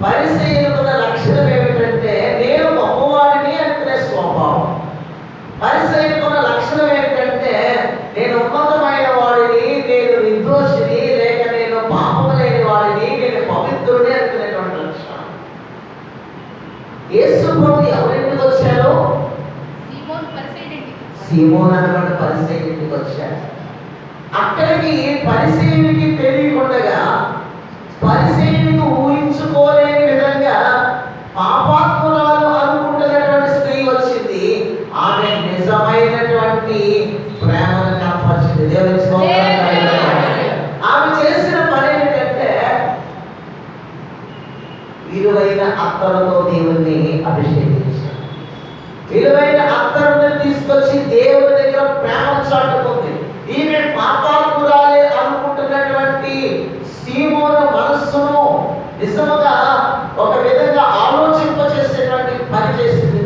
పరిసయ్యులకున్న లక్షణం ఏమిటంటే నేను గొప్పవాడిని అనుకునే స్వభావం. పరిసయ్యులకున్న లక్షణం ఏంటంటే నేను ఉన్నతమైన వాడిని, నేను నిర్దోషిని, లేక నేను పాపము లేని వాడిని, నేను పవిత్రుడిని అనుకునేటువంటి లక్షణం. యేసు ప్రభు ఎవరింటికి వచ్చారు? సీమోను అనేటువంటి పరిసయ్యుడి ఇంటికి వచ్చారు. అక్కడికి పరిసయ్యునికి తెలియకుండా, పరిసయ్యునికి ఊహించుకోలేని విధంగా పాపాత్మురాలు అనుకుంటున్నటువంటి స్త్రీ వచ్చింది. ఆమె నిజమైనటువంటి ప్రేమను కనపరిచింది. దేవుని స్తోత్రం. ఆమె చేసిన పని ఏంటంటే విలువైన అత్తరుతో దేవుణ్ణి అభిషేకించారు. విలువైన అత్తరుని తీసుకొచ్చి దేవుని దగ్గర ప్రేమను చాటుకుంది. ఈమె పాపాత్మురాలే అనుకుంటున్నటువంటి సీమోను మనస్సును నిజముగా ఒక విధంగా ఆలోచింపచేసేటువంటి పని చేసింది.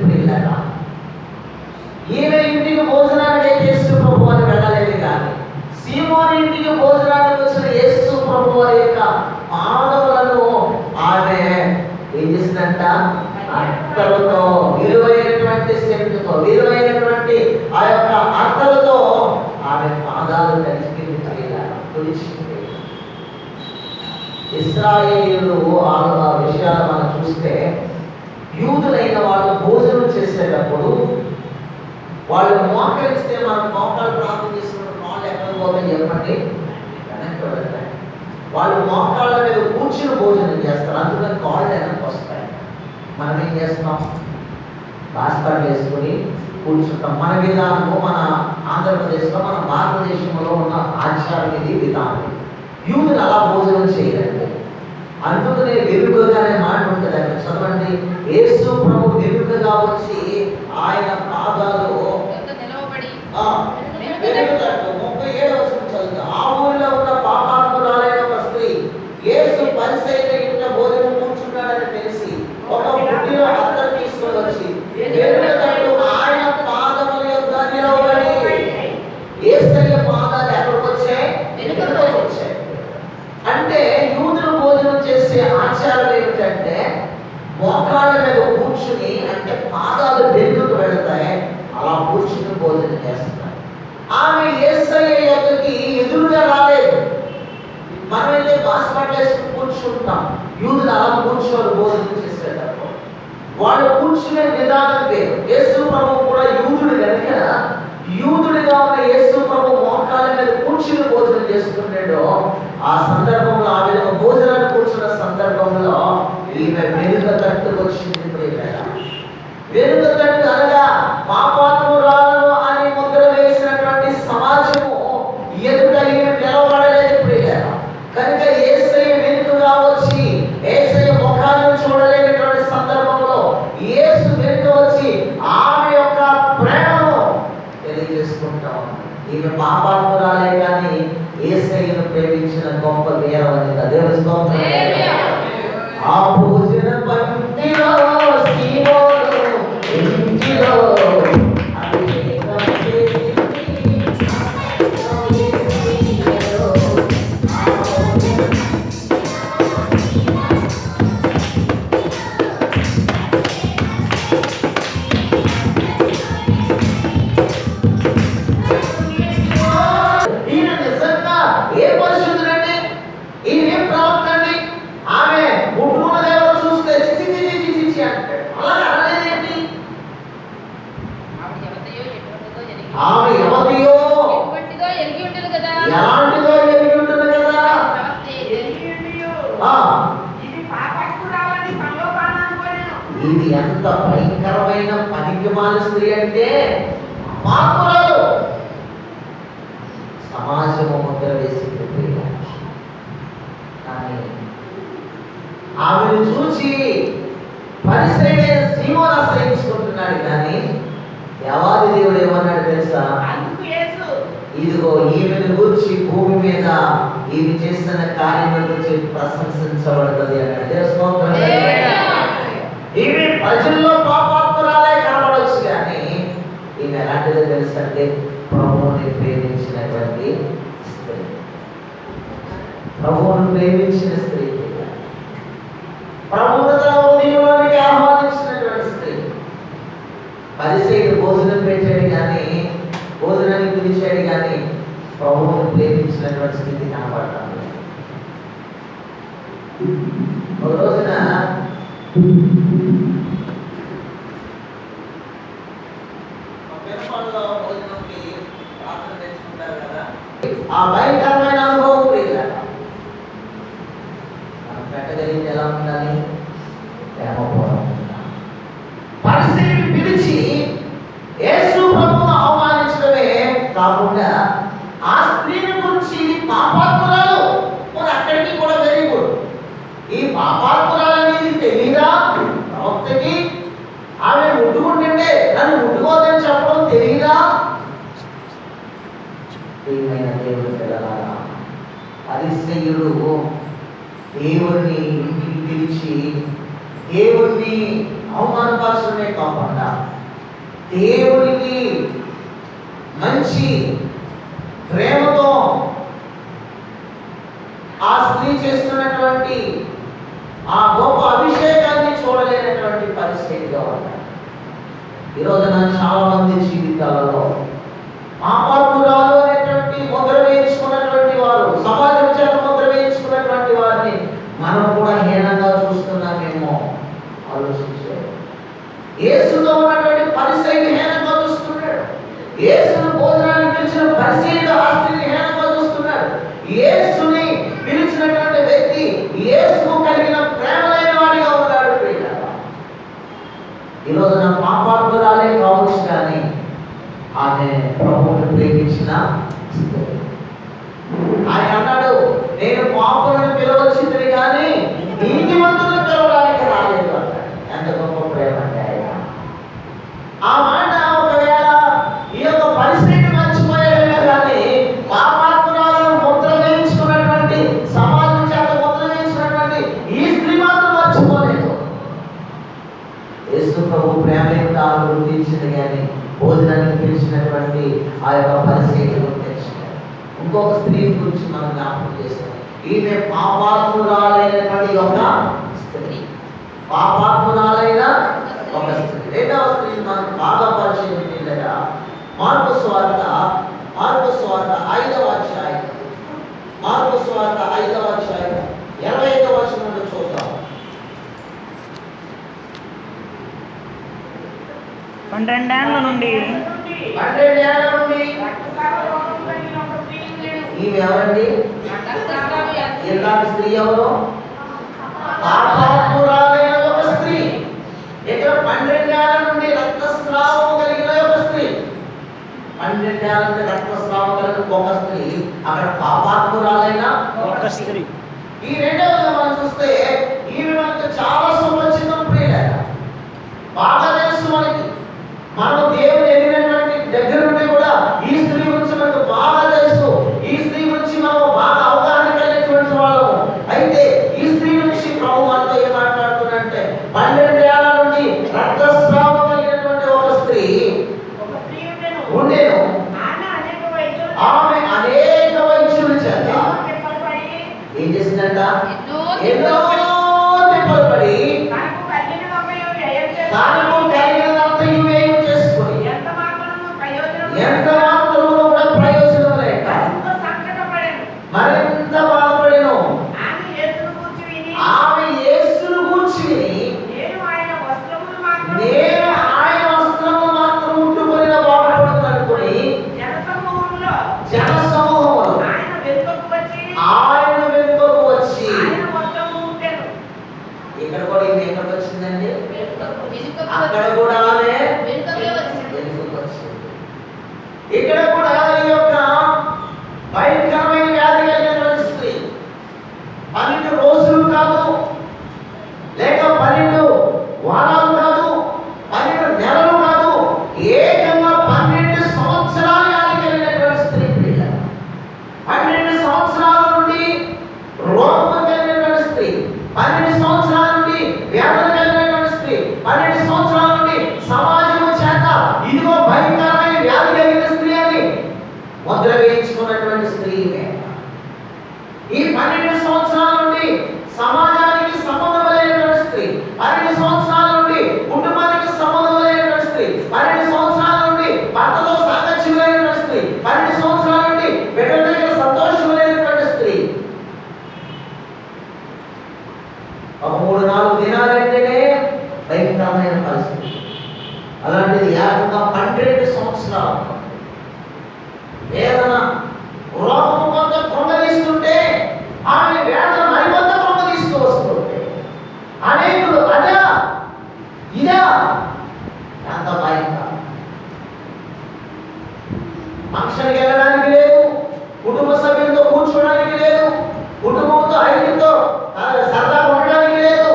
ఈమె ఇంటికి భోజనానికి యేసు ప్రభు అని వెళ్ళలేదు, కానీ సీమోను ఇంటికి భోజనానికి వచ్చిన యేసు ప్రభు వారి యొక్క పాదములను ఆమె ఏం చేసిందంట? అత్తలతో, విలువైనటువంటి సెంటుతో, విలువైనటువంటి ఆ యొక్క అత్తలతో ఆమె పాదాలు కలిసి తుడిచింది. ఇశ్రాయేలు ఆ విషయాలు మనం చూస్తే, యూదులైన వాళ్ళు భోజనం చేసేటప్పుడు వాళ్ళు మోకరిస్తే మనం మోకాలు ప్రార్థన చేసినప్పుడు కాళ్ళు ఎక్కడ పోతాయి చెప్పండి? వెనక్కి వెళ్తాయి. వాళ్ళు మోకాళ్ళ మీద కూర్చుని భోజనం చేస్తారు, అందుకని కాళ్ళు వెనక్కి వస్తాయి. మనం ఏం చేస్తాం? బాస్పాట్లు వేసుకొని కూర్చుంటాం. మన విధానము మన ఆంధ్రప్రదేశ్లో, మన భారతదేశంలో ఉన్న ఆచారం ఇది, విధానం. యూదులు అలా భోజనం చేయరండి. అందుకనే వెలుగుగానే మాట ఉంటుంది. అక్కడ చదవండి, యేసు ప్రభు వెలుగుగా వచ్చి ఆయన పాదాలు వెలుగుతాడు. 37వ వచనం చదువుతా. ఆ ఊరిలో ఉన్న పాపాత్మురాలైన ఒక స్త్రీ యేసు పరిసయ్యుల ఇంట భోజనం కూర్చున్నాడని తెలిసి ఒక బుడ్డిలో అత్తరు తీసుకొని వచ్చి వెలుగుతాడు ఆయన పాదముల యొద్ద నిలవబడి. యేసయ్య పాదాలు ఎక్కడికి వచ్చాయి? వెలుగులోకి వచ్చాయి. అంటే యూదులు భోజనం చేసే ఆచారం ఏమిటంటే మోకాళ్ళ మీద కూర్చుని, అంటే పాదాలు వెలుగుకు వెళతాయి, అలా కూర్చుని భోజనం చేస్తారు. ఆమె యేసయ్య యొద్దకి ఎదురుగా రాలేదు. మనమైతే బాస్పాట్లు వేసుకుని కూర్చుంటాం, యూదులు అలా కూర్చోరు. భోజనం చేసేటప్పుడు వాళ్ళు కూర్చునే విధానం వేరు. యేసు ప్రభు కూడా యూదుడు కనుక, యూదుడిగా ఉన్న యేసు ప్రభు మోకాళ్ళ మీద కూర్చుని భోజనం చేస్తున్నాడు. ఆ సందర్భంలో, ఆ విధంగా భోజనాన్ని కూర్చున్న సందర్భంలో ఈమె వెనుక తట్టుకొచ్చింది. వెనుక తట్టు అనగా పాపాత్మురాలను అని ముద్ర వేసినటువంటి సమాజము ఎదుట ఈమె నిలబడలేదు. కనుక యేసయ్య వెనుకగా వచ్చి యేసయ్య ముఖాన్ని చూడలేనటువంటి సందర్భంలో యేసు వెనుక వచ్చి ఆమె యొక్క ప్రేమను తెలియజేసుకుంటాం. ఈమె పాపాత్మురాలే కానీ యేసయ్యను ప్రేమించిన గొప్ప వీరవనిత. దేవుని స్తోత్రం. ఆ భోజన పంక్తిలో సీమోను ఇంటిలో ఆమె ఎవరియో ఎలాంటిదో ఎరిగి ఉంటుంది కదా. ఇది ఎంత భయంకరమైన పనికిమాల స్త్రీ అంటే పాపురాలు సమాజము ముద్ర వేసింది. కానీ ఆమెను చూసి పరిసయ్యుడైన సీమోను ఆశ్రయించుకుంటున్నాడు. కానీ దేవాది దేవుడు ఏమన్నాడు తెలుసా? ఇదిగో ఈమెను గురించి భూమి మీద ఈమె చేసిన కార్యముల గురించి ప్రశంసించబడుతుంది అన్నాడు. ఈమె ప్రజల్లో పాపాత్మురాలే కనబడవచ్చు, కానీ ఈమె ఎలాంటిదో తెలుసు అంటే ప్రభువుని ప్రేమించినటువంటి స్త్రీ. ప్రభువును ప్రేమించిన స్త్రీ, ప్రభువును ఒక రోజున పెనుమాల్లో భోజనంకి పాత్ర తెచ్చుకుంటారు కదా, ఆ భయంకరమైన అనుభవం లేదు. మనం పెట్టగలిగింది ఎలా ఉండాలి? ప్రేమపూర్వకంగా పరిస్థితిని పిలిచి యేసు ప్రభువును అవమానించడమే కాకుండా ఆ స్త్రీని గురించి పాపాత్మురాలు మరి అక్కడికి కూడా వెరీ గుడ్. ఈ పాపాత్మురాలు అనేది తెలియదా ప్రవక్తకి? ఆమె ముట్టుకుంటుంటే నన్ను ముట్టుకోవద్దని చెప్పడం తెలియదా? ప్రియమైన దేవుని పిల్లలారా, పరిసయ్యుడు దేవుడిని ఇంటికి పిలిచి దేవుడిని అవమానపరచడమే కాకుండా దేవుడికి మంచి ప్రేమతో ఆ స్త్రీ చేస్తున్నటువంటి ఆ గొప్ప అభిషేకాన్ని చూడలేనటువంటి పరిస్థితిగా ఉన్నాయి. ఈరోజు చాలా మంది జీవితాలలో పాపాత్మురాలు అనేటువంటి ముద్ర వేయించుకున్నటువంటి వారు, సమాజం చేత ముద్ర వేయించుకున్నటువంటి వారిని మనం కూడా హీనంగా చూస్తున్నామేమో ఆలోచించారు. యేసుతో ఉన్నటువంటి పరిసయ్యుడు హీనంగా చూస్తున్నాడు. యేసును భోజనానికి పిలిచిన పరిసయ్యుడు ఆ స్త్రీని హీనంగా చూస్తున్నాడు. యేసుని పిలిచినటువంటి వ్యక్తి యేసుకు కలిగిన ప్రేమలైన వాడిగా ఉన్నాడు. ఈరోజు నా పాపాత్మురాలే కావచ్చు, కానీ ఆమె ప్రభువుని ప్రేమించిన స్త్రీ. ఆయన అన్నాడు, నేను పాపులను పిలవచ్చింది కానీ నీతిమంతులను పిలవడానికి రాలేదు అన్నాడు. ఎంత గొప్ప ప్రేమ అంటే ఆయన. ఆ మాట ఒకవేళ ఈ యొక్క పరిస్థితి మర్చిపోయాడే కానీ పాపాత్మురాలను ముద్ర వేయించుకున్నటువంటి, సమాజం చేత ముద్ర వేయించుకున్నటువంటి ఈ స్త్రీ మాత్రం మర్చిపోలేదు. యేసు ప్రభు ప్రేమ ఎంత గుర్తించింది కానీ భోజనానికి పిలిచినటువంటి ఆ యొక్క పరిస్థితిని గుర్తించారు. ఇంకొక స్త్రీ గురించి మనం జ్ఞాపకం చేస్తాం. ఈమె పాపాత్మురాలైనటువంటి ఒక స్త్రీ, పాపాత్మురాలైన ఒక స్త్రీ. రెండవ స్త్రీ మనం బాగా పరిచయం చేయలేదా? మార్కు సువార్త 5వ అధ్యాయం, మార్కు సువార్త 5వ అధ్యాయం 25వ వచనంలో చూద్దాం. 12 ఏళ్ల నుండి ఈమె ఎవరండి? ఇలాంటి స్త్రీ ఎవరు? పాపాత్మురాలైన ఒక స్త్రీ. ఇక్కడ 12 ఏళ్ల నుండి రక్తస్రావం కలిగిన ఒక స్త్రీ. 12 ఏళ్ల నుండి రక్తస్రావం కలిగిన ఒక స్త్రీ, అక్కడ పాపాత్మురాలైన ఒక స్త్రీ. ఈ రెండవది మనం చూస్తే ఈమె మనకు చాలా సుపరిచితం. ప్రియులారా, బాగా తెలుసు మనకి. మనం దేవుని ఎదిగినటువంటి దగ్గర నుండి కూడా ఈ స్త్రీ గురించి మనకు బాగా తెలుసు. ఈ స్త్రీ గురించి మనం బాగా అవగాహన కలిగినటువంటి వాళ్ళము. అయితే ఈ స్త్రీ గురించి ప్రభు మనతో ఏం మాట్లాడుతుందంటే, 12 ఏళ్ల నుండి రక్తస్రావం కలిగినటువంటి ఒక స్త్రీ ఉండేను. ఆమె అనేక వైద్యుల చేత ఏం చేసిందంట? ఎన్నో తిప్పలు పడి తాను కలిగినంతయు వ్యయం చేసుకొని ఎంత మాత్రము కూడా ప్రయోజనం లేక మరింత బాధపడెను. ఆమె యేసును గూర్చి విని నేను ఆయన వస్త్రము మాత్రం ముట్టుకొనిన బాగుపడుతుంది అనుకుని జనసమూహములో ఆయన వెనుకకు వచ్చి ఇక్కడ కూడా ఈమె ఎక్కడికి వచ్చిందండి? అక్కడ కూడా ఆమె వెనుకకు వచ్చింది. ఇక్కడ కూడా ఈ యొక్క భయంకరమైన వ్యాధి కలిగినటువంటి స్త్రీ 12 రోజులు కాదు, లేక 12 వారాలు కాదు, 12 నెలలు కాదు, ఏకంగా 12 సంవత్సరాలు వ్యాధి కలిగినటువంటి స్త్రీ. 12 సంవత్సరాల నుండి రోగం కలిగినటువంటి స్త్రీ, 12 సంవత్సరాల నుండి వ్యాధులు కలిగినటువంటి స్త్రీ, 12 సంవత్సరాల నుండి సమాజం చేత ఇదిగో భయంకరమైన వ్యాధి కలిగిన స్త్రీ అని ముద్ర వేయించుకున్నటువంటి స్త్రీ. ఈ 12 సంవత్సరాల నుండి సమాజానికి సంబంధం లేనటువంటి స్త్రీ, 12 సంవత్సరాల నుండి కుటుంబానికి సంబంధం లేనటువంటి స్త్రీ, 12 సంవత్సరాల నుండి భర్తతో సాంగత్యం లేనటువంటి స్త్రీ, 12 సంవత్సరాల నుండి బిడ్డల దగ్గర సంతోషం లేనటువంటి స్త్రీ ఒక 4 దినాలంటేనే భయంకరమైన పరిస్థితి. అలాంటిది ఏకంగా 12 సంవత్సరాలు వేదన, రోగము కొంత కృంగదీస్తుంటే ఆమె వేదన మరికొంత కృంగదీస్తూ వస్తుంటే అనేకులు అదా ఇదా ఎంత భయంకరం. ఫంక్షన్కి వెళ్ళడానికి లేదు, కుటుంబ సభ్యులతో కూర్చోడానికి లేదు, కుటుంబంతో ఐదుతో సరదా ఉండడానికి లేదు,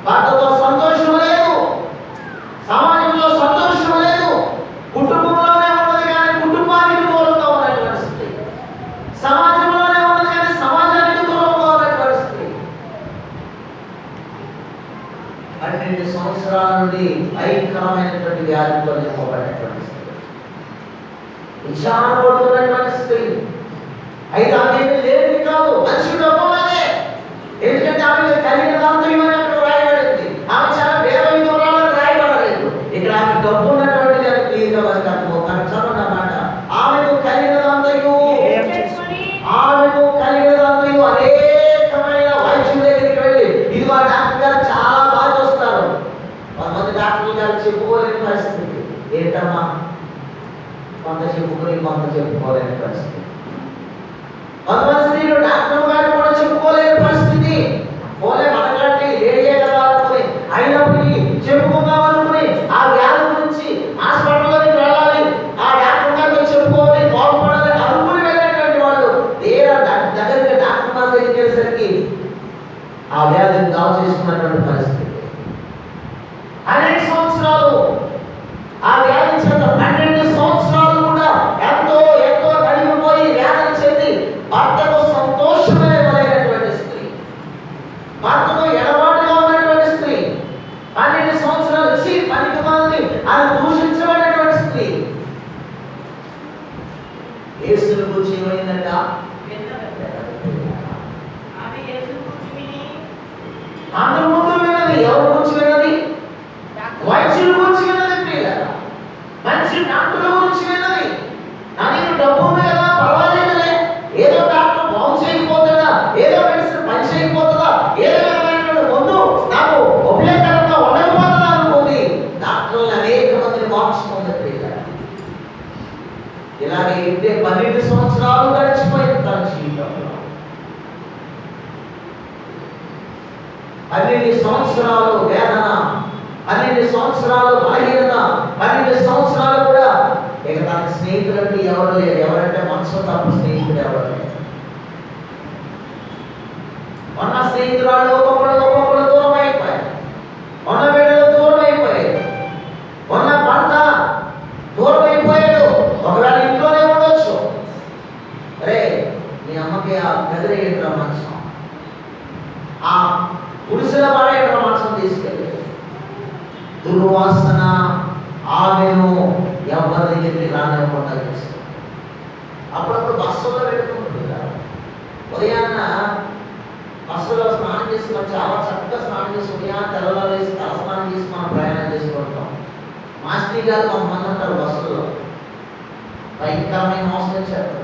భర్తతో సంతోషం లేదు, సమాజంలో సంతోషం లేదు, కుటుంబంలోనే ఉన్నది కానీ కుటుంబానికి దూరంగా ఉన్నటువంటి స్థితి, సమాజంలోనే ఉన్నది కానీ సమాజానికి దూరంగా ఉన్నటువంటి స్థితి. 12 సంవత్సరాల నుండి భయంకరమైనటువంటి వ్యాధితో నింపబడినటువంటి స్థితి, విచారపడుతున్నటువంటి స్థితి. అయితే ఆమె లేనిది కాదు, మంచి డబ్బున్నదే. ఎందుకంటే ఆమె కలిగిన దాంతో అక్కడ రాయబడింది. ఆమె చాలా వేద విధురాలను రాయబడలేదు. ఇక్కడ ఆమె డబ్బు ఉన్నటువంటి దాన్ని క్లియర్గా మనకు అర్థమవుతాను. చదవండి అన్నమాట. ఆమెకు కలిగిన దాంతో అనేకమైన వైద్యుల దగ్గరికి వెళ్ళి, ఇది ఆ డాక్టర్ గారు చాలా బాగా చూస్తారు. కొంతమంది డాక్టర్లు గారు చెప్పుకోలేని పరిస్థితి. ఏంటమ్మా, కొంత చెప్పుకొని కొంత చెప్పుకోలేని పరిస్థితి. కొంతమంది స్త్రీలు డాక్టర్ గారు కూడా చెప్పుకోలేని పరిస్థితి. పోలే మనకంటే ఏడే కదా అనుకుని, అయినప్పటికీ చెప్పుకుందాం అనుకుని ఆ వ్యాధి గురించి హాస్పిటల్లోకి వెళ్ళాలి, ఆ డాక్టర్ గారితో చెప్పుకోవాలి, బాగుపడాలి అనుకుని వెళ్ళేటువంటి వాళ్ళు దగ్గరికి డాక్టర్ గారి దగ్గరికి వెళ్ళేసరికి ఆ వ్యాధిని దావ చేసుకున్నటువంటి పరిస్థితి. అనేక సంవత్సరాలు ఆ వ్యాధి చేత 12 సంవత్సరాలు కూడా ఎంతో ఎంతో నలిగిపోయి వ్యాధి చెంది భర్తకు సంతోషమే ఇవ్వలేనటువంటి స్త్రీ, భర్తకు ఎడబాటుగా ఉన్నటువంటి స్త్రీ, 12 సంవత్సరాలు వచ్చి పనికి మాలి అని దూషించబడినటువంటి స్త్రీ. యేసుని గురించి ఏమైందంట? అందరి ముందు విన్నది. ఎవరి గురించి విన్నది? వైద్యుల గురించి విన్నది. ప్రియులారా, మంచి డాక్టర్ల గురించి విన్నది. నాకు డబ్బు ఉంది కదా, పర్వాలేదులే, ఏదో డాక్టర్ బాగు చేయకపోతుందా, ఏదో మెడిసిన్ పని చేయకపోతుందా, ఏదో విధమైనటువంటి ముందు నాకు ఉపయోగకరంగా ఉండకపోతుందా అనుకుంది. డాక్టర్లు అనేక మందిని మార్చుకుంది. ప్రియులారా, ఇలాగే 12 సంవత్సరాలు గడిచిపోయింది తన జీవితంలో. 12 సంవత్సరాలు వేదన, 12 సంవత్సరాలు బలహీనత, 12 సంవత్సరాలు కూడా ఇక తనకి స్నేహితులు అంటే ఎవరు లేరు. ఎవరంటే మనసు తప్ప స్నేహితుడు ఎవరు లేరు. మొన్న స్నేహితురాలు ఒక్కొక్కడు దూరం అయిపోయారు, మొన్న బిడ్డలు దూరం అయిపోయారు, మొన్న భర్త దూరం అయిపోయాడు. ఒకవేళ ఇంట్లోనే ఉండొచ్చు. అరే మీ అమ్మకి ఆ గదిరేంట్రా మనసు, ఆ పురుషుల వాడేంట్రా మనసును తీసుకెళ్ళి దుర్వాసన ఆమెను ఎవరి దగ్గరికి రానివ్వకుండా చేస్తారు. అప్పుడప్పుడు బస్సులో పెట్టుకుంటున్నారు. ఉదయాన్న బస్సులో స్నానం చేసుకొని చాలా చక్కగా స్నానం చేసి ఉదయాన్ని తెల్లవారు వేసి తలస్నానం చేసి మనం ప్రయాణం చేసుకుంటాం. మాస్టర్ గారు కొంతమంది ఉంటారు బస్సులో, భయంకరమైన మోసం వచ్చారు.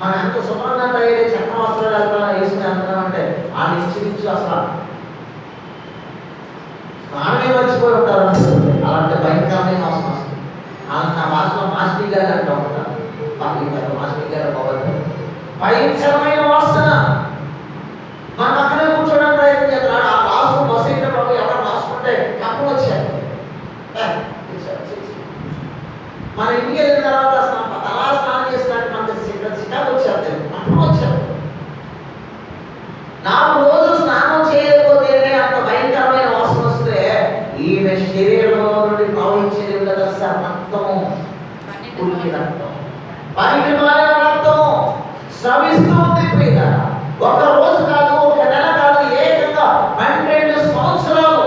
మనం ఎంత శుభ్రంగా తయారు చక్క వస్త్రాలు వేసుకుని వెళ్తున్నామంటే ఆ నుంచి అసలు స్నానమే మర్చిపోయి ఉంటారు అనిపిస్తుంది. అలాంటి భయంకరమైన మోసం వస్తుంది. నా భాషలో మాస్టర్ గారు అంటూ ఉంటారు. మాస్టర్ గారు బాగుంటారు. భయంకరమైన వాసన. మనం అక్కడే కూర్చోడానికి ప్రయత్నం చేస్తున్నాడు. ఆ రాసు బస్సు ఎక్కినప్పుడు ఎవరు రాసుకుంటే కప్పలు వచ్చారు. మన ఇంటికి వెళ్ళిన తర్వాత అలా స్నానం చేసినట్టు మనకి చికాకు వచ్చారు, కప్పలు వచ్చారు. 4 రోజులు స్నానం చేయలేకపోతేనే అంత భయంకరమైన వాసన వస్తే ఈమె శరీరంలో నుండి ప్రవహించేది తెలుసా? రక్తము, ఉరికి రక్తం, పనికి మారిన రక్తము స్రవిస్తూ ఉంది. ప్రియులారా, ఒక రోజు కాదు, ఒక నెల కాదు, ఏకంగా 12 సంవత్సరాలు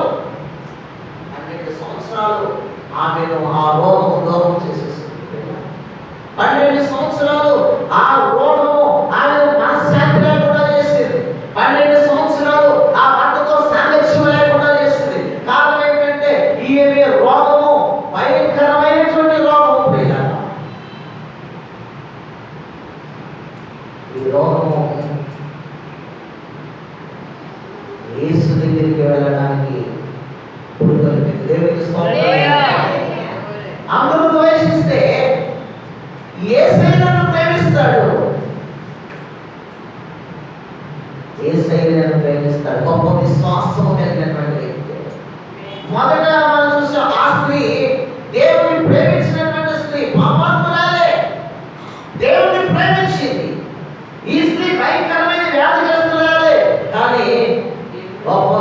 ఆమెను ఆ రోగము దూరం చేసేస్తుంది. 12 సంవత్సరాలు ఆ రోగము ఆమెను మనశ్శాంతి లేకుండా చేసింది. 12 సంవత్సరాలు ఆ భర్తతో సాంగత్యం లేకుండా చేసింది. కారణం ఏంటంటే ఈమె రోగము భయంకరమైనటువంటి రోగము. ప్రియులారా, ఈ రోగం యేసు దగ్గరికి వెళ్ళడానికి పురుగొల్పింది. దేవునికి స్తోత్రం. అందరూ ద్వేషిస్తే యేసయ్య నన్ను ప్రేమిస్తాడు, యేసయ్య నన్ను ప్రేమిస్తాడు. గొప్ప విశ్వాసం కలిగినటువంటి వ్యక్తి. మొదట మనం చూసాం, ఆ స్త్రీ దేవుని ప్రేమించినటువంటి స్త్రీ, పాపాత్మురాలే, దేవుని ప్రేమించింది. ఈ స్త్రీ భయంకరమైన వ్యాధిగ్రస్తురాలే, కానీ గొప్ప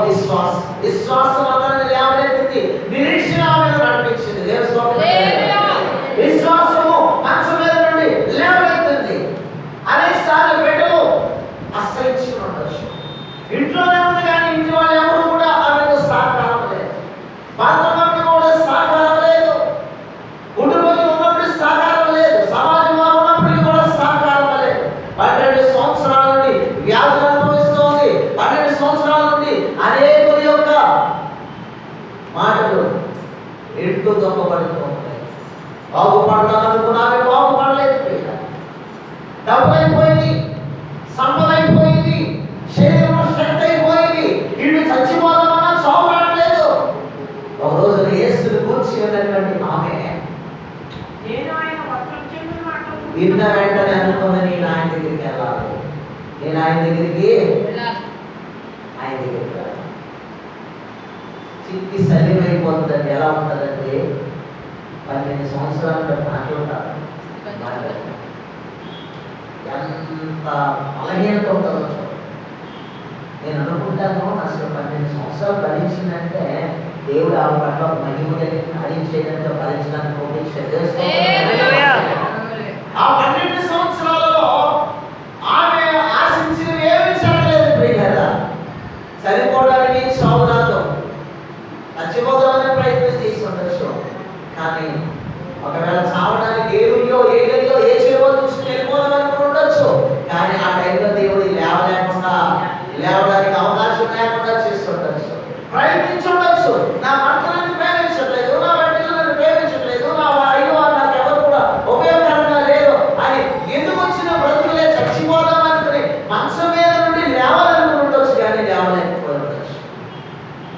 విశ్వాసం అతన్ని లేవనెత్తింది, నిరీక్షణ ఆమెను నడిపించింది. దేవుని స్తోత్రం. విశ్వాసము మంచం మీద నుండి లేవనెత్తింది. అనేక సార్లు బిడ్డలు ఆశ్రయించి ఉండొచ్చు, ఇంట్లోనే ఉంది కానీ ఇంటి వాళ్ళు ఎవరు కూడా ఆమెకు సహకారం లేదు, భర్త కూడా సహకారం లేదు, కుటుంబంలో ఉన్నప్పుడు సహకారం లేదు, సమాజంలో ఉన్నప్పుడు కూడా సహకారం లేదు. 12 సంవత్సరాల నుండి వ్యాధులు అనుభవిస్తోంది. 12 సంవత్సరాల నుండి అనేకుల యొక్క మాటలు ఇంటూ దొంగపడుతూ ఉంటాయి. బాగుపడతాననుకున్నామే, బాగుపడలేదు. డబ్బులైపోయింది, సంపద అయిపోయింది, శరీరం శక్తి అయిపోయింది, ఇల్లు చచ్చిపోదామన్నా చావు రావట్లేదు. ఒక రోజు యేసుని కూర్చి వెళ్ళినటువంటి ఆమె విన్న వెంటనే అనుకున్న, నేను ఆయన దగ్గరికి వెళ్ళాలి, నేను ఆయన దగ్గరికి చిక్కి సలీమైపోతుందండి. ఎలా ఉంటుందంటే 12 సంవత్సరాలు మాట్లాడతారు, ఎంత బలహీనత ఉంటుందో చూడండి. నేను అనుకుంటాను, అసలు 12 సంవత్సరాలు భరించిందంటే దేవుడు ఆమె పట్ల ఒక మహిమ కలిగి భరించేదంటే భరించడానికి పంపించాడు. ఆ 12 సంవత్సరాలలో ఆమె ఆశించినవి ఏమీ జరగలేదు కదా. సరిపోవడానికి చావు రాదు, చచ్చిపోదామనే ప్రయత్నం చేసి ఉండొచ్చు, కానీ ఒకవేళ చావడానికి ఏ ఊళ్ళో ఏ గదిలో ఏ చెరువు చూసి వెళ్ళిపోదామని ఉండొచ్చు, కానీ ఆ టైంలో దేవుడు లేవడానికి అవకాశం లేకుండా చేసి ఉండొచ్చు, ప్రయత్నించి ఉండొచ్చు. నా భర్త నన్ను ప్రేమించట్లేదు, నా బిడ్డలు నన్ను ప్రేమించట్లేదు, నా అయ్యో నాకు ఎవరు కూడా ఉపయోగకరంగా లేరు అని ఎందుకు వచ్చిన బ్రతుకులే చచ్చిపోదామనుకుని మంచం మీద నుండి లేవాలనుకుని ఉండొచ్చు, కానీ లేవలేకపోయి ఉండొచ్చు.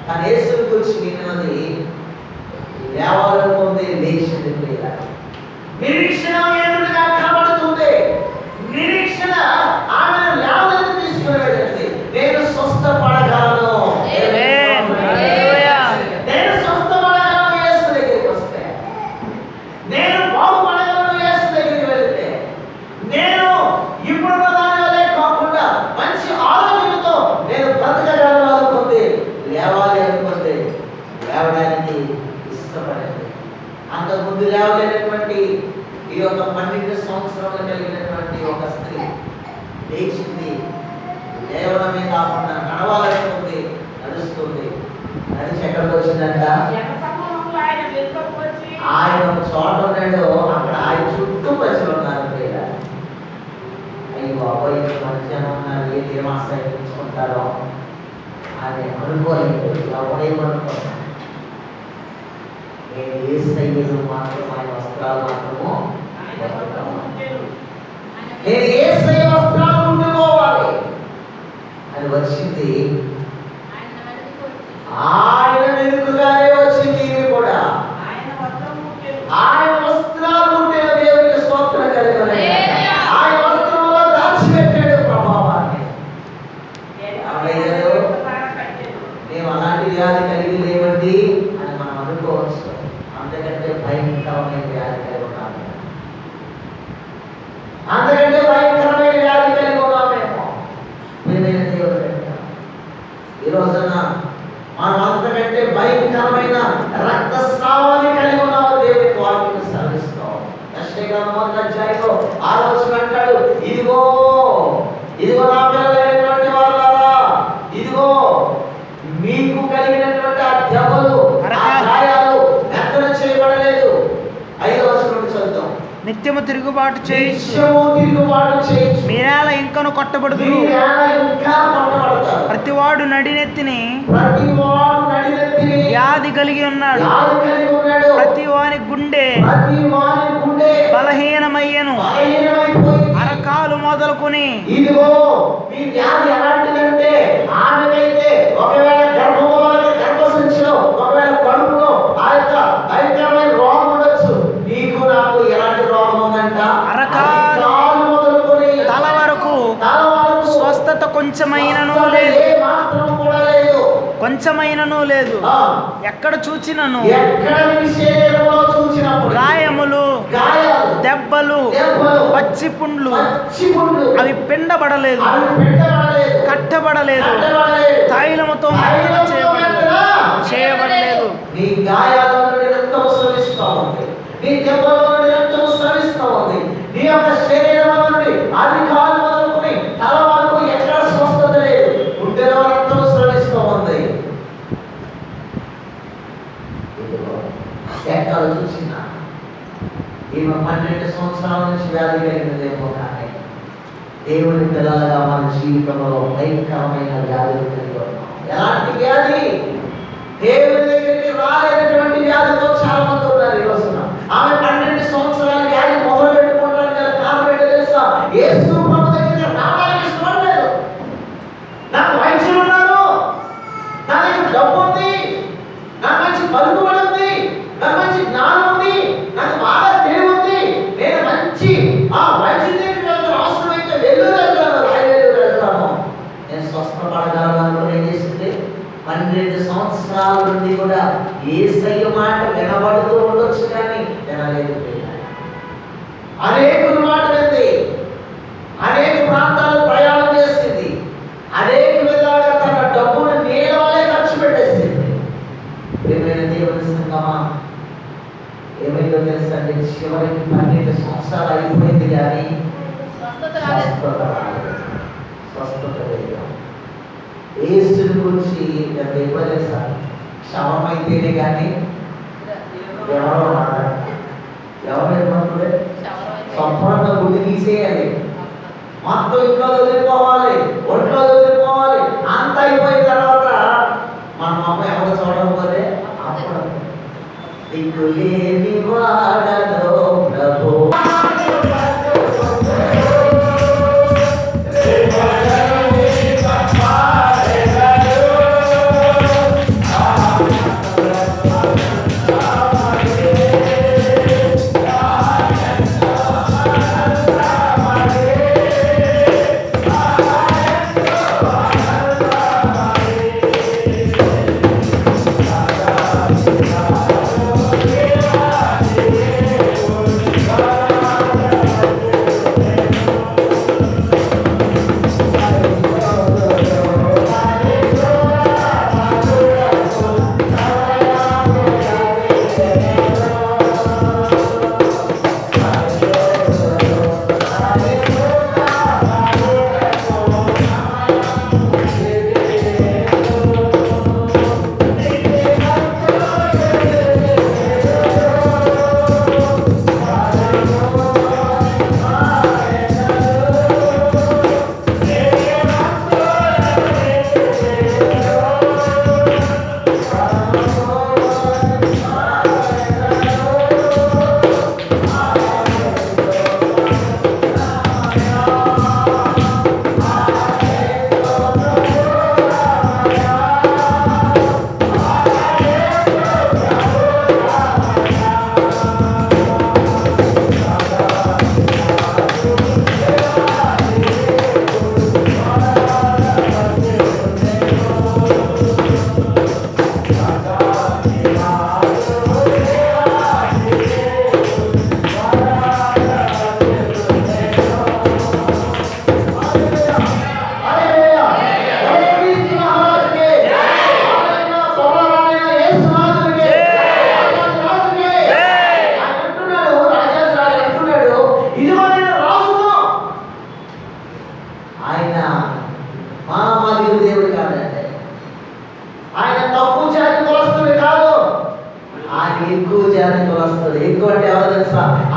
కానీ యేసుని గురించి విన్నది లేవాలనుకుంది, లేచింది. నిరీక్షణ ఎదురుగా కనబడుతుంది. నిరీక్షణ ఆమెను లేవలకు తీసుకుని వెళ్ళింది. నేను స్వస్థపడగలను, నేను స్వస్థపడగలను యేసు దగ్గరికి వస్తే, నేను బాగుపడగలను యేసు దగ్గరికి వెళ్తే, నేను ఇప్పుడున్న దాని వల్లే కాకుండా మంచి ఆరోగ్యంతో నేను బ్రతకగలను అనుకుంది. లేవాలి అనుకుంది, లేవడానికి ఇష్టపడింది. అంతకుముందు లేవలేనటువంటి ఈ యొక్క 12 సంవత్సరాలు కలిగినటువంటి ఒక స్త్రీ లేచింది. లేవడమే కాకుండా నడవాలనుకుంది, నడుస్తుంది. నడిచి ఎక్కడికి వచ్చిందంట, ఆయన ఒక చోట ఉన్నాడు, అక్కడ ఆయన చుట్టూ ప్రజలు ఉన్నారు. అయ్యో అబ్బాయి మధ్యాహ్నం ఉన్నారు, ఏం ఆశ్రయించుకుంటారో అని అనుకోలేదు. ఎవరేమనుకున్నా నేను యేసయ్యను మాత్రం, ఆయన వస్త్రాలు మాత్రము, నేను యేసయ్య వస్త్రాలు ఉండుకోవాలి అని వచ్చింది. ఆయన వెనుకగానే వచ్చింది. ఇవి కూడా ఆయన వస్త్రాలు ఉంటే దేవునికి స్తోత్రం కలుగును. ఆయన వస్త్రంలో దాచిపెట్టాడు ప్రభావాన్ని. మేము అలాంటి వ్యాధి కలిగి లేవండి అని మనం అనుకోవచ్చు. అంతకంటే భయంకరమైన వ్యాధి కలిగి ఉన్నాము, అంతకంటే భయంకరమైన వ్యాధి కలిగి ఉన్నామేమో. ప్రియమైన దేవుడు, ఈ రోజున మనం అంతకంటే భయంకరమైన రక్తస్రావాన్ని కలిగి ఉన్నాము. దేవునికి వాక్యం సెలవిస్తాం. అధ్యాయంలో 6వ అంటాడు, ఇదిగో ఇదిగో నా పిల్లలైనటువంటి వాళ్ళారా, ఇదిగో మీకు కలిగినటువంటి ఆ దెబ్బలు, ఆ గాయాలు ఎక్కడ చేయబడలేదు. 5వ వచనం చదువుతాం. నిత్యము తిరుగుబాటు చేయొచ్చు, మీరేలా ఇంకను కొట్టబడుదురు. ప్రతివాడు నడినెత్తిని వ్యాధి కలిగి ఉన్నాడు, ప్రతివాని గుండె బలహీనమయ్యను, అరకాలు మొదలుకొని. ఇదిగో మీ వ్యాధి ఎలాంటిదంటే ఆమెకైతే కొంచెమైనను స్వస్థత లేదు. ఏ మాత్రం కూడా లేదు. కొంచెమైనను లేదు. ఆ, ఎక్కడ చూచినను ఎక్కడ నీ శరీరంలో చూసినప్పుడు గాయములు, గాయాలు, దెబ్బలు, దెబ్బలు, పచ్చి పుండ్లు పచ్చిపుండ్లు, అవి పిండబడలేదు, అవి పెట్టబడలేదు, కట్టబడలేదు, కట్టబడలేదు, తైలముతో మెత్తగా చేయబడలేదు. నీ గాయాల నుండి రక్తము స్రవిస్తూ ఉంది, నీ దెబ్బల నుండి రక్తము స్రవిస్తూ ఉంది, నీ యొక్క శరీరం నుండి అధికారులు మొదలుకొని తల వరకు ఎక్కడ స్వస్థత లేదు, గుండెలో రక్తము స్రవిస్తూ ఉంది. ఎక్కడ చూసినా ఈమె 12 సంవత్సరాల నుంచి వ్యాధి కలిగినదేమో కానీ దేవుని పిల్లలుగా మన జీవితంలో భయంకరమైన వ్యాధులు కలిగి ఉన్నాం. ఎలాంటి వ్యాధి? దేవుని దగ్గరికి రాలేనటువంటి వ్యాధితో చాలా మంది ఉన్నారు ఈ రోజున. ఆమె 12 సంవత్సరాల వ్యాధి మొదలు పెట్టుకోవడానికి గల కారణం ఏంటో తెలుసా? యేసు ప్రభు దగ్గరికి రావడానికి ఇష్టం లేదు. నాకు వైద్యులు ఉన్నారు, నా దగ్గర డబ్బు ఉంది, నాకు మంచి పలుకుబడి ఉంది, నాకు మంచి జ్ఞానం ఉంది, నాకు బాగా తెలివి ఉంది, నేను మంచి వైద్యుల దగ్గరికి వెళ్తాను, అవసరమైతే వెళ్తాను, రాయవేలు వెళ్తాను, నేను స్వస్థపడగలను అనుకుని ఏం చేసింది? 12 సంవత్సరాల నుండి కూడా యేసయ్య మాట వినబడుతూ ఉండొచ్చు కానీ వినలేదు. అనేకుల మాట వింది, అనేక ప్రాంతాలకు ప్రయాణం చేసింది, అనేక విధాలుగా తన డబ్బును నీళ్ళవలే ఖర్చు పెట్టేసింది. ఏమైనా దేవుని సంగమా, ఏమైందో తెలుసండి? చివరికి 12 సంవత్సరాలు అయిపోయింది కానీ స్వస్థత రాలేదు. యేసుని గురించి ఎంత ఇవ్వలేదు సార్. శవమైతేనే కానీ ఎవరో మాట్లాడారు, ఎవరు ఇవ్వకపోతే సంపూర్ణంగా గుడ్డి తీసేయాలి, మొత్తం ఇంట్లో వదిలిపోవాలి, ఒంట్లో వదిలిపోవాలి. అంత అయిపోయిన తర్వాత మన అమ్మ ఎవరు చూడకపోతే అప్పుడు దిక్కులేని వాడలో ప్రభు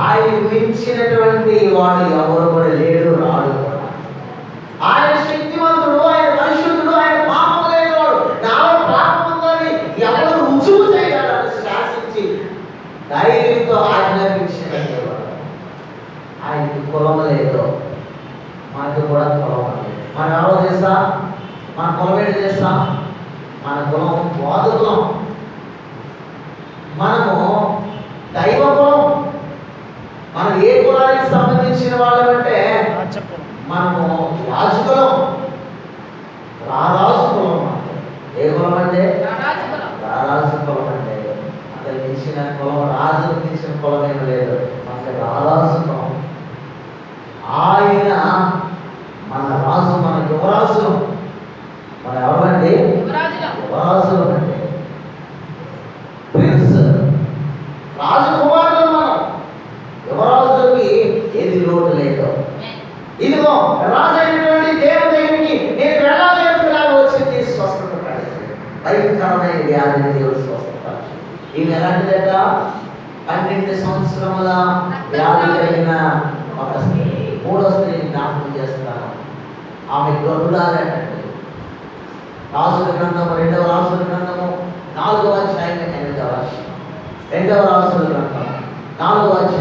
ఆయన మించినటువంటి వాడు ఎవరు కూడా లేడు, రాడు కూడా. ఆయన శక్తివంతుడు, ఆయన పరిశుద్ధుడు, ఆయన పాపం లేనివాడు. నాలో పాపం ఉందని ఎవరు రుజువు చేయాలని శాసించి ధైర్యంతో ఆజ్ఞాపించినటువంటి ఆయనకి కులం లేదు, మనకు కూడా కులం లేదు. మనం ఎవరో చేస్తా, మన కులం ఏంటి చేస్తా? మన కులం బోధకులం, మనము దైవ కులం. మనం ఏ కులానికి సంబంధించిన వాళ్ళమంటే మనము యాజకులం. రారాజు కులం అంటే. ఏ కులం అంటే? రారాజుకులం. రారాజు కులం అంటే అతను మించిన కులం, రాజుకు మించిన కులం ఏమి లేదు. మనకి రారాజు కులం. ఆయన మన రాజు, మన యువరాజు. మన ఎవరండి? యువరాజులం. యువరాజులు అంటే ప్రిన్స్, రాజకుమారులు మనం. యువరాజులకి ఏది లోటు లేదు. ఇదిగో రాజైనటువంటి దేవుని దగ్గరికి నేను వెళ్ళాలి అనుకున్నాను, వచ్చింది స్వస్థత కలిగింది. భయంకరమైన వ్యాధిని దేవుడు స్వస్థపరిచి. ఈమె ఎలాంటిదట? 12 సంవత్సరముల వ్యాధి కలిగిన ఒక స్త్రీ. 3వ స్త్రీని జ్ఞాపకం చేస్తాను. ఆమె గొర్రులాలంటే రాజుల గ్రంథము 2వ రాజుల గ్రంథము 4వ అధ్యాయం 8వ వచనం. 2వ రాజుల గ్రంథము 4వ అధ్యాయం